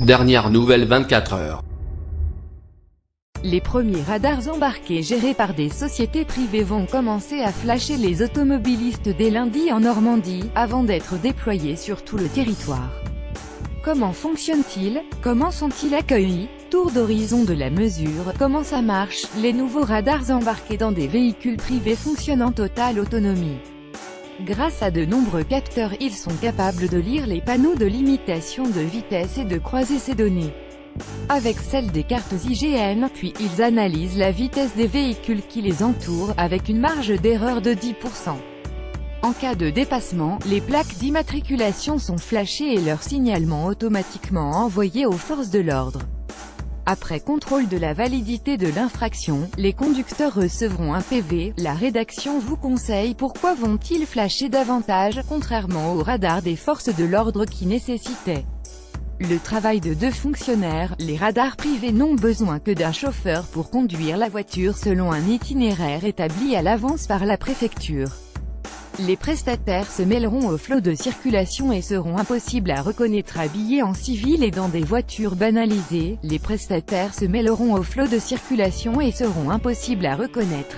Dernière nouvelle 24 heures. Les premiers radars embarqués gérés par des sociétés privées vont commencer à flasher les automobilistes dès lundi en Normandie, avant d'être déployés sur tout le territoire. Comment fonctionnent-ils? Comment sont-ils accueillis? Tour d'horizon de la mesure. Comment ça marche? Les nouveaux radars embarqués dans des véhicules privés fonctionnent en totale autonomie. Grâce à de nombreux capteurs, ils sont capables de lire les panneaux de limitation de vitesse et de croiser ces données avec celles des cartes IGN, puis ils analysent la vitesse des véhicules qui les entourent, avec une marge d'erreur de 10%. En cas de dépassement, les plaques d'immatriculation sont flashées et leur signalement automatiquement envoyé aux forces de l'ordre. Après contrôle de la validité de l'infraction, les conducteurs recevront un PV. La rédaction vous conseille: pourquoi vont-ils flasher davantage, contrairement aux radars des forces de l'ordre qui nécessitaient le travail de 2 fonctionnaires? Les radars privés n'ont besoin que d'un chauffeur pour conduire la voiture selon un itinéraire établi à l'avance par la préfecture. Les prestataires se mêleront au flot de circulation et seront impossibles à reconnaître habillés en civil et dans des voitures banalisées. Les prestataires se mêleront au flot de circulation et seront impossibles à reconnaître.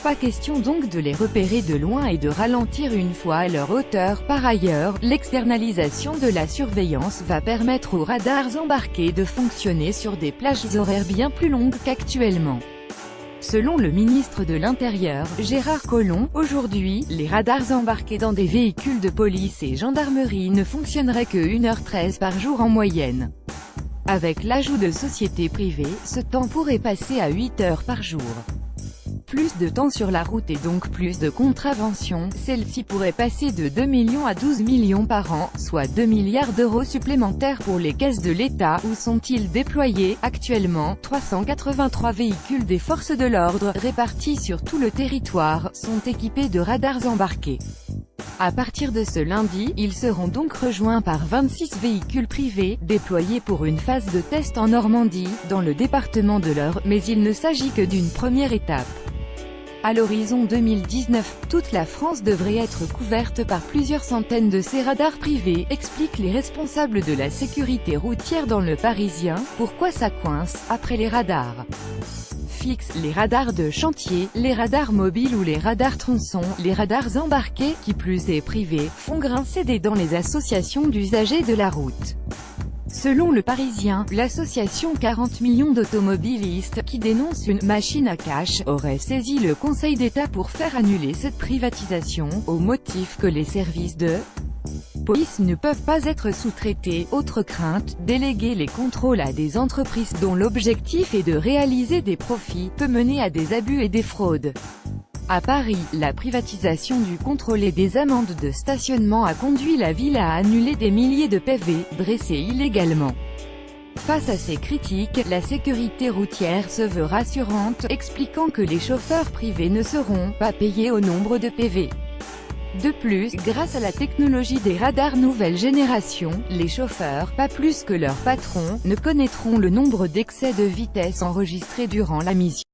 Pas question donc de les repérer de loin et de ralentir une fois à leur hauteur. Par ailleurs, l'externalisation de la surveillance va permettre aux radars embarqués de fonctionner sur des plages horaires bien plus longues qu'actuellement. Selon le ministre de l'Intérieur, Gérard Collomb, aujourd'hui, les radars embarqués dans des véhicules de police et gendarmerie ne fonctionneraient que 1h13 par jour en moyenne. Avec l'ajout de sociétés privées, ce temps pourrait passer à 8 heures par jour. Plus de temps sur la route et donc plus de contraventions, celle-ci pourrait passer de 2 millions à 12 millions par an, soit 2 milliards d'euros supplémentaires pour les caisses de l'État. Où sont-ils déployés? Actuellement, 383 véhicules des forces de l'ordre, répartis sur tout le territoire, sont équipés de radars embarqués. À partir de ce lundi, ils seront donc rejoints par 26 véhicules privés, déployés pour une phase de test en Normandie, dans le département de l'Eure, mais il ne s'agit que d'une première étape. À l'horizon 2019, toute la France devrait être couverte par plusieurs centaines de ces radars privés, expliquent les responsables de la sécurité routière dans Le Parisien. Pourquoi ça coince? Après les radars fixes, les radars de chantier, les radars mobiles ou les radars tronçons, les radars embarqués, qui plus est privés, font grincer des dents les associations d'usagers de la route. Selon Le Parisien, l'association 40 millions d'automobilistes, qui dénonce une « machine à cash », aurait saisi le Conseil d'État pour faire annuler cette privatisation, au motif que les services de police ne peuvent pas être sous-traités. Autre crainte, déléguer les contrôles à des entreprises dont l'objectif est de réaliser des profits, peut mener à des abus et des fraudes. À Paris, la privatisation du contrôle et des amendes de stationnement a conduit la ville à annuler des milliers de PV, dressés illégalement. Face à ces critiques, la sécurité routière se veut rassurante, expliquant que les chauffeurs privés ne seront pas payés au nombre de PV. De plus, grâce à la technologie des radars nouvelle génération, les chauffeurs, pas plus que leurs patrons, ne connaîtront le nombre d'excès de vitesse enregistrés durant la mission.